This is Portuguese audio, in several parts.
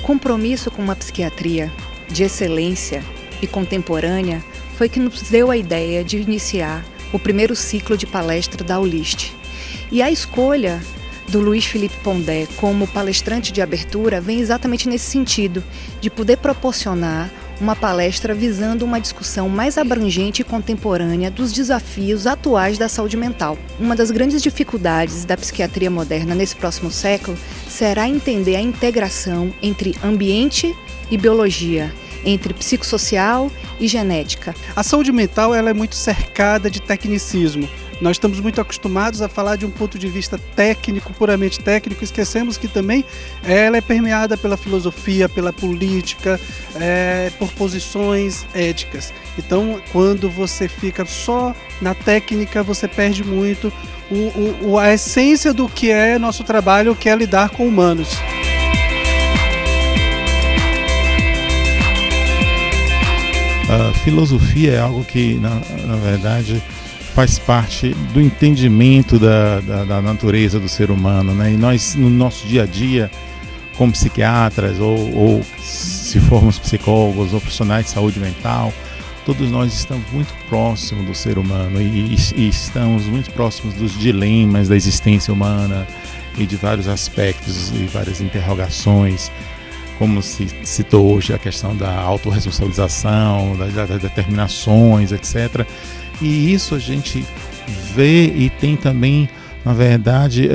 compromisso com uma psiquiatria de excelência e contemporânea foi que nos deu a ideia de iniciar o primeiro ciclo de palestra da Aulist. E a escolha do Luiz Felipe Pondé como palestrante de abertura vem exatamente nesse sentido, de poder proporcionar uma palestra visando uma discussão mais abrangente e contemporânea dos desafios atuais da saúde mental. Uma das grandes dificuldades da psiquiatria moderna nesse próximo século será entender a integração entre ambiente e biologia, entre psicossocial e genética. A saúde mental ela é muito cercada de tecnicismo. Nós estamos muito acostumados a falar de um ponto de vista técnico, puramente técnico, esquecemos que também ela é permeada pela filosofia, pela política, por posições éticas. Então, quando você fica só na técnica, você perde muito a essência do que é nosso trabalho, que é lidar com humanos. A filosofia é algo que, na verdade, faz parte do entendimento da natureza do ser humano, né? E nós, no nosso dia a dia, como psiquiatras, ou se formos psicólogos ou profissionais de saúde mental, todos nós estamos muito próximos do ser humano e estamos muito próximos dos dilemas da existência humana e de vários aspectos e várias interrogações, como se citou hoje a questão da autorresponsabilização, das determinações, etc. E isso a gente vê e tem também, na verdade,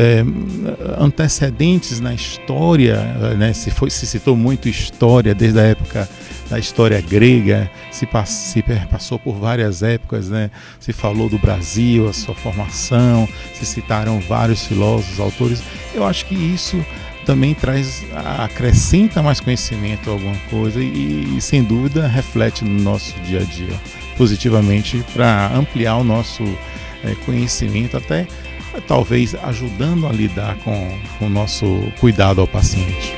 antecedentes na história, né? Se citou muito história desde a época da história grega, se passou por várias épocas, né? Se falou do Brasil, a sua formação, se citaram vários filósofos, autores. Eu acho que isso também acrescenta mais conhecimento a alguma coisa e sem dúvida reflete no nosso dia a dia positivamente para ampliar o nosso conhecimento, até talvez ajudando a lidar com o nosso cuidado ao paciente.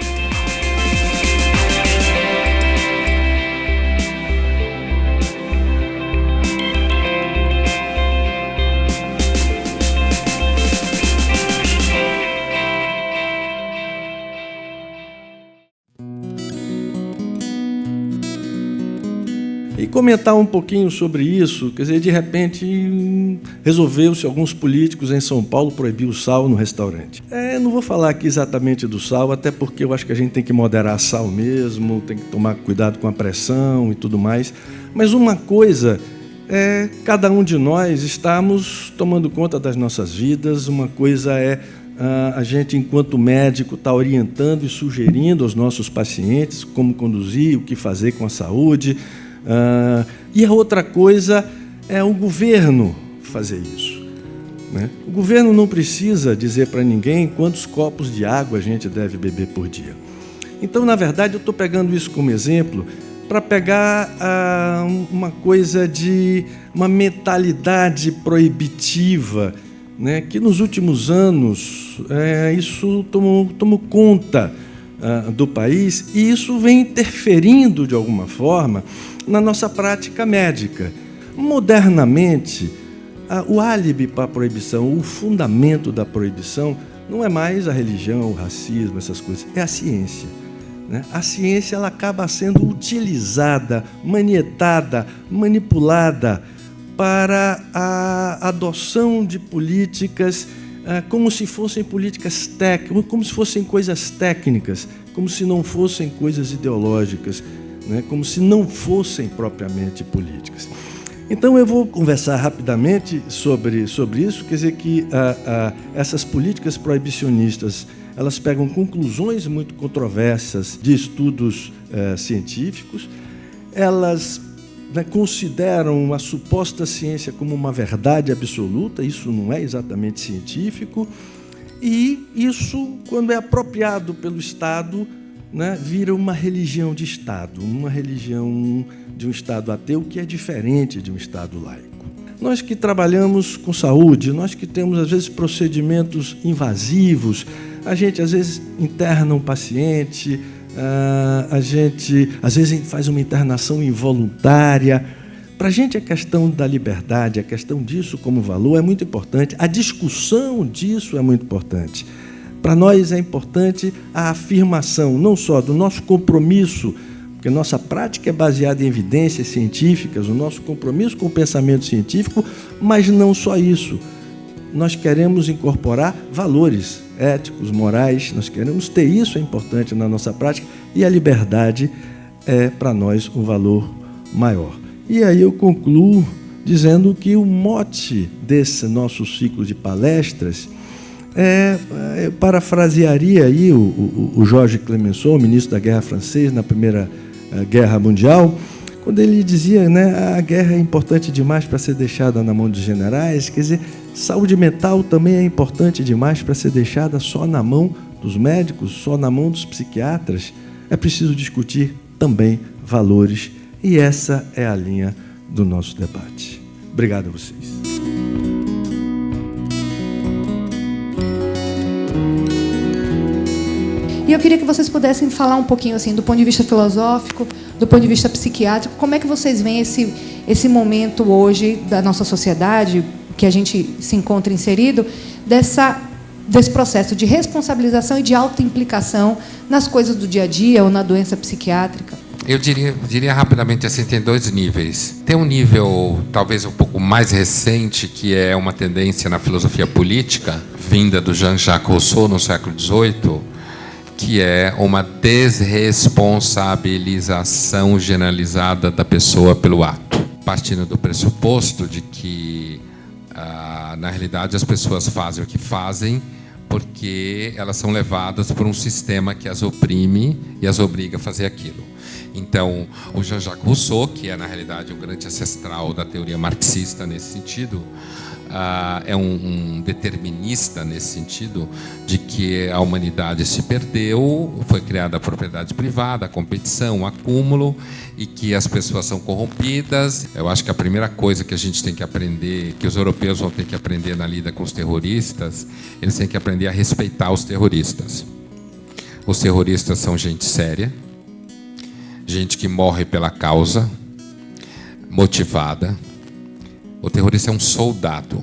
E comentar um pouquinho sobre isso, quer dizer, de repente resolveu-se alguns políticos em São Paulo proibir o sal no restaurante. Não vou falar aqui exatamente do sal, até porque eu acho que a gente tem que moderar sal mesmo, tem que tomar cuidado com a pressão e tudo mais. Mas uma coisa é cada um de nós estamos tomando conta das nossas vidas, uma coisa é a gente, enquanto médico, está orientando e sugerindo aos nossos pacientes como conduzir, o que fazer com a saúde. E a outra coisa é o governo fazer isso, né? O governo não precisa dizer para ninguém quantos copos de água a gente deve beber por dia. Então, na verdade, eu estou pegando isso como exemplo para pegar uma coisa de uma mentalidade proibitiva, né, que nos últimos anos isso tomou conta do país, e isso vem interferindo de alguma forma na nossa prática médica. Modernamente, o álibi para a proibição, o fundamento da proibição, não é mais a religião, o racismo, essas coisas, é a ciência, né? A ciência ela acaba sendo utilizada, manietada, manipulada para a adoção de políticas como se fossem políticas técnicas, como se fossem coisas técnicas, como se não fossem coisas ideológicas, né? Como se não fossem propriamente políticas. Então, eu vou conversar rapidamente sobre isso, quer dizer que essas políticas proibicionistas, elas pegam conclusões muito controversas de estudos científicos, elas consideram a suposta ciência como uma verdade absoluta, isso não é exatamente científico, e isso, quando é apropriado pelo Estado, né, vira uma religião de Estado, uma religião de um Estado ateu que é diferente de um Estado laico. Nós que trabalhamos com saúde, nós que temos, às vezes, procedimentos invasivos, a gente, às vezes, interna um paciente, a gente, às vezes, faz uma internação involuntária. Para a gente, a questão da liberdade, a questão disso como valor é muito importante, a discussão disso é muito importante. Para nós é importante a afirmação, não só do nosso compromisso, porque nossa prática é baseada em evidências científicas, o nosso compromisso com o pensamento científico, mas não só isso. Nós queremos incorporar valores éticos, morais, nós queremos ter isso, é importante na nossa prática, e a liberdade é, para nós, um valor maior. E aí eu concluo dizendo que o mote desse nosso ciclo de palestras eu parafrasearia aí o Georges Clemenceau, ministro da Guerra francês na Primeira Guerra Mundial, quando ele dizia, né, a guerra é importante demais para ser deixada na mão dos generais. Quer dizer, saúde mental também é importante demais para ser deixada só na mão dos médicos, só na mão dos psiquiatras. É preciso discutir também valores, e essa é a linha do nosso debate. Obrigado a vocês. E eu queria que vocês pudessem falar um pouquinho, assim, do ponto de vista filosófico, do ponto de vista psiquiátrico, como é que vocês veem esse momento hoje da nossa sociedade, que a gente se encontra inserido, desse processo de responsabilização e de autoimplicação nas coisas do dia a dia ou na doença psiquiátrica? Eu diria rapidamente assim, tem dois níveis. Tem um nível talvez um pouco mais recente, que é uma tendência na filosofia política, vinda do Jean-Jacques Rousseau no século XVIII, que é uma desresponsabilização generalizada da pessoa pelo ato, partindo do pressuposto de que, na realidade, as pessoas fazem o que fazem porque elas são levadas por um sistema que as oprime e as obriga a fazer aquilo. Então, o Jean-Jacques Rousseau, que é, na realidade, o grande ancestral da teoria marxista nesse sentido, é um determinista nesse sentido, de que a humanidade se perdeu, foi criada a propriedade privada, a competição, o acúmulo, e que as pessoas são corrompidas. Eu acho que a primeira coisa que a gente tem que aprender, que os europeus vão ter que aprender na lida com os terroristas, eles têm que aprender a respeitar os terroristas. Os terroristas são gente séria, gente que morre pela causa, motivada. O terrorista é um soldado.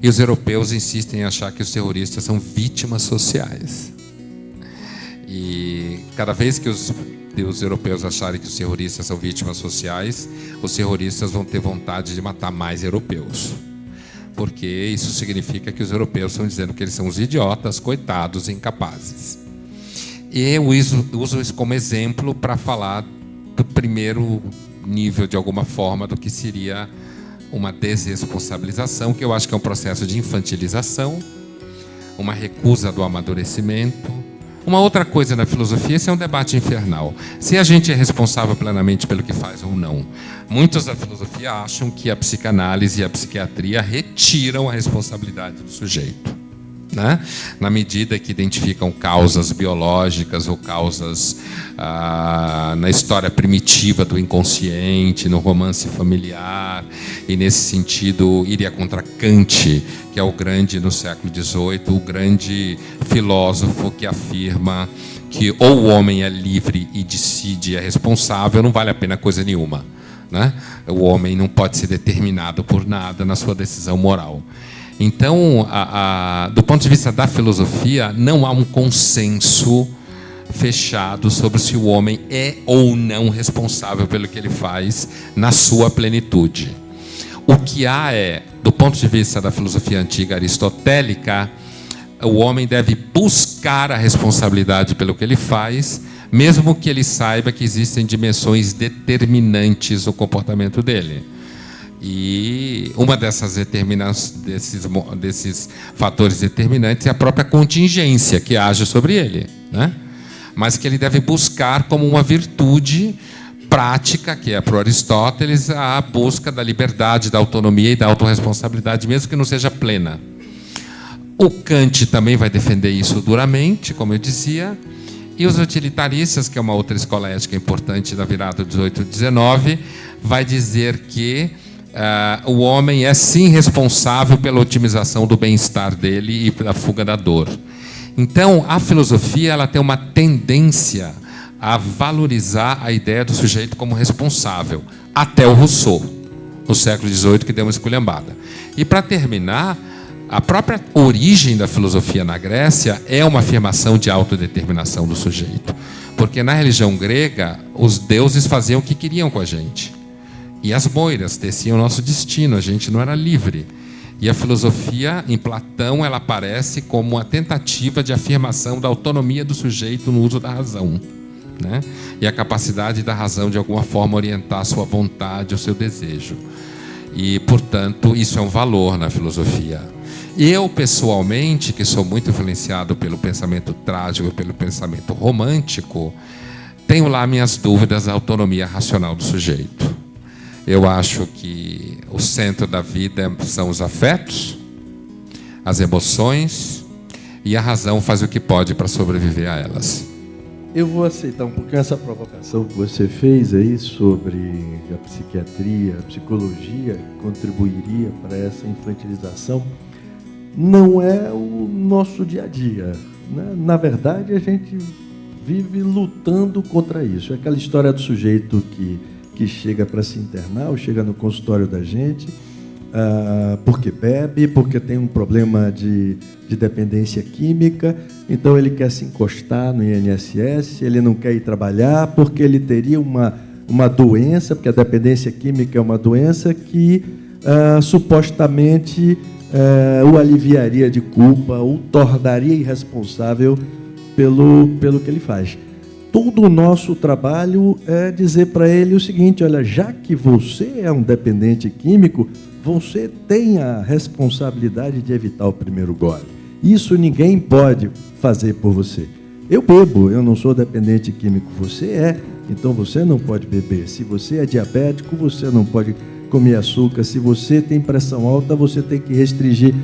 E os europeus insistem em achar que os terroristas são vítimas sociais. E cada vez que os europeus acharem que os terroristas são vítimas sociais, os terroristas vão ter vontade de matar mais europeus. Porque isso significa que os europeus estão dizendo que eles são os idiotas, coitados, incapazes. E eu uso isso como exemplo para falar do primeiro nível, de alguma forma, do que seria uma desresponsabilização, que eu acho que é um processo de infantilização, uma recusa do amadurecimento. Uma outra coisa na filosofia, esse é um debate infernal. Se a gente é responsável plenamente pelo que faz ou não. Muitos da filosofia acham que a psicanálise e a psiquiatria retiram a responsabilidade do sujeito, né? Na medida que identificam causas biológicas ou causas na história primitiva do inconsciente, no romance familiar, e nesse sentido iria contra Kant, que é o grande, no século XVIII, o grande filósofo que afirma que ou o homem é livre e decide, é responsável, não vale a pena coisa nenhuma, né? O homem não pode ser determinado por nada na sua decisão moral. Então, do ponto de vista da filosofia, não há um consenso fechado sobre se o homem é ou não responsável pelo que ele faz na sua plenitude. O que há é, do ponto de vista da filosofia antiga aristotélica, o homem deve buscar a responsabilidade pelo que ele faz, mesmo que ele saiba que existem dimensões determinantes no comportamento dele. E uma desses fatores determinantes é a própria contingência que age sobre ele, né? Mas que ele deve buscar como uma virtude prática, que é para o Aristóteles a busca da liberdade, da autonomia e da autorresponsabilidade, mesmo que não seja plena. O Kant também vai defender isso duramente, como eu dizia, e os utilitaristas, que é uma outra escola ética importante da virada do 18 e 19, vai dizer que o homem é sim responsável pela otimização do bem-estar dele e pela fuga da dor. Então, a filosofia ela tem uma tendência a valorizar a ideia do sujeito como responsável, até o Rousseau, no século XVIII, que deu uma esculhambada. E, para terminar, A própria origem da filosofia na Grécia é uma afirmação de autodeterminação do sujeito. Porque na religião grega, os deuses faziam o que queriam com a gente. E as moiras teciam o nosso destino, a gente não era livre. E a filosofia, em Platão, ela aparece como uma tentativa de afirmação da autonomia do sujeito no uso da razão, né? E a capacidade da razão, de alguma forma, orientar a sua vontade, o seu desejo. E, portanto, isso é um valor na filosofia. Eu, pessoalmente, que sou muito influenciado pelo pensamento trágico, pelo pensamento romântico, tenho lá minhas dúvidas da autonomia racional do sujeito. Eu acho que o centro da vida são os afetos, as emoções, e a razão faz o que pode para sobreviver a elas. Eu vou aceitar um pouquinho essa provocação que você fez aí sobre a psiquiatria, a psicologia contribuiria para essa infantilização. Não é o nosso dia a dia, né? Na verdade, a gente vive lutando contra isso. É aquela história do sujeito que chega para se internar, ou chega no consultório da gente, porque bebe, porque tem um problema de dependência química, então ele quer se encostar no INSS, ele não quer ir trabalhar, porque ele teria uma doença, porque a dependência química é uma doença que supostamente o aliviaria de culpa, o tornaria irresponsável pelo que ele faz. Todo o nosso trabalho é dizer para ele o seguinte: olha, já que você é um dependente químico, você tem a responsabilidade de evitar o primeiro gole. Isso ninguém pode fazer por você. Eu bebo, eu não sou dependente químico, você é, então você não pode beber. Se você é diabético, você não pode comer açúcar. Se você tem pressão alta, você tem que restringir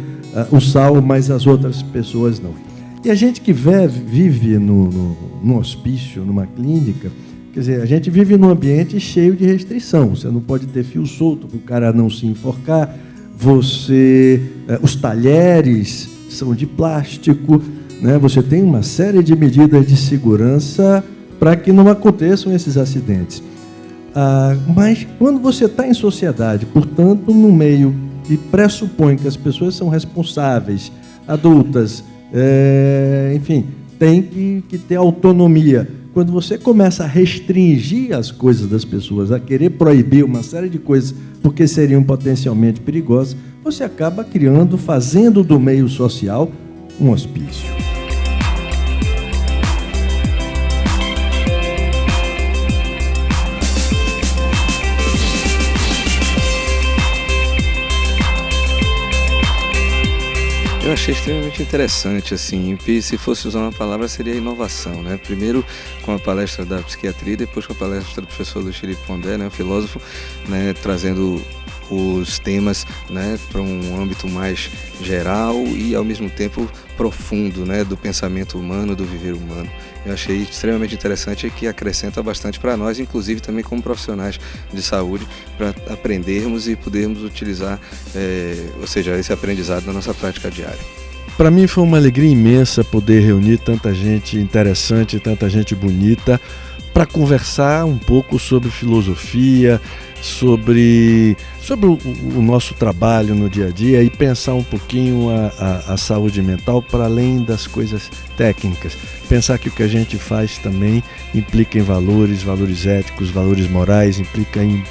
o sal, mas as outras pessoas não. E a gente que vive no hospício, numa clínica, quer dizer, a gente vive num ambiente cheio de restrição. Você não pode ter fio solto para o cara não se enforcar. Os talheres são de plástico, né? Você tem uma série de medidas de segurança para que não aconteçam esses acidentes. Mas quando você está em sociedade, portanto, no meio que pressupõe que as pessoas são responsáveis, adultas, enfim, tem que ter autonomia. Quando você começa a restringir as coisas das pessoas, a querer proibir uma série de coisas porque seriam potencialmente perigosas, você acaba fazendo do meio social um hospício. Eu achei extremamente interessante, assim, e se fosse usar uma palavra seria inovação, né? Primeiro com a palestra da psiquiatria, depois com a palestra do professor Luiz Felipe Pondé, né, um filósofo, né, trazendo os temas, né, para um âmbito mais geral e ao mesmo tempo profundo, né, do pensamento humano, do viver humano. Eu achei extremamente interessante e que acrescenta bastante para nós, inclusive também como profissionais de saúde, para aprendermos e podermos utilizar, ou seja, esse aprendizado na nossa prática diária. Para mim foi uma alegria imensa poder reunir tanta gente interessante, tanta gente bonita, para conversar um pouco sobre filosofia, sobre o nosso trabalho no dia a dia e pensar um pouquinho a saúde mental para além das coisas técnicas. Pensar que o que a gente faz também implica em valores éticos, valores morais, implica em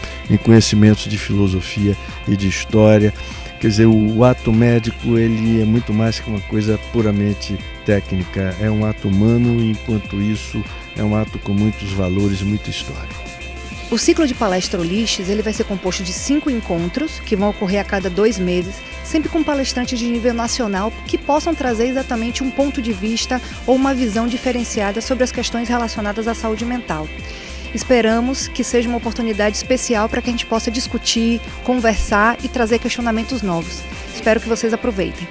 conhecimentos de filosofia e de história. Quer dizer, o ato médico ele é muito mais que uma coisa puramente técnica, é um ato humano e, enquanto isso, é um ato com muitos valores, muita história. O ciclo de palestra Ulistes ele vai ser composto de 5 encontros, que vão ocorrer a cada 2 meses, sempre com palestrantes de nível nacional que possam trazer exatamente um ponto de vista ou uma visão diferenciada sobre as questões relacionadas à saúde mental. Esperamos que seja uma oportunidade especial para que a gente possa discutir, conversar e trazer questionamentos novos. Espero que vocês aproveitem.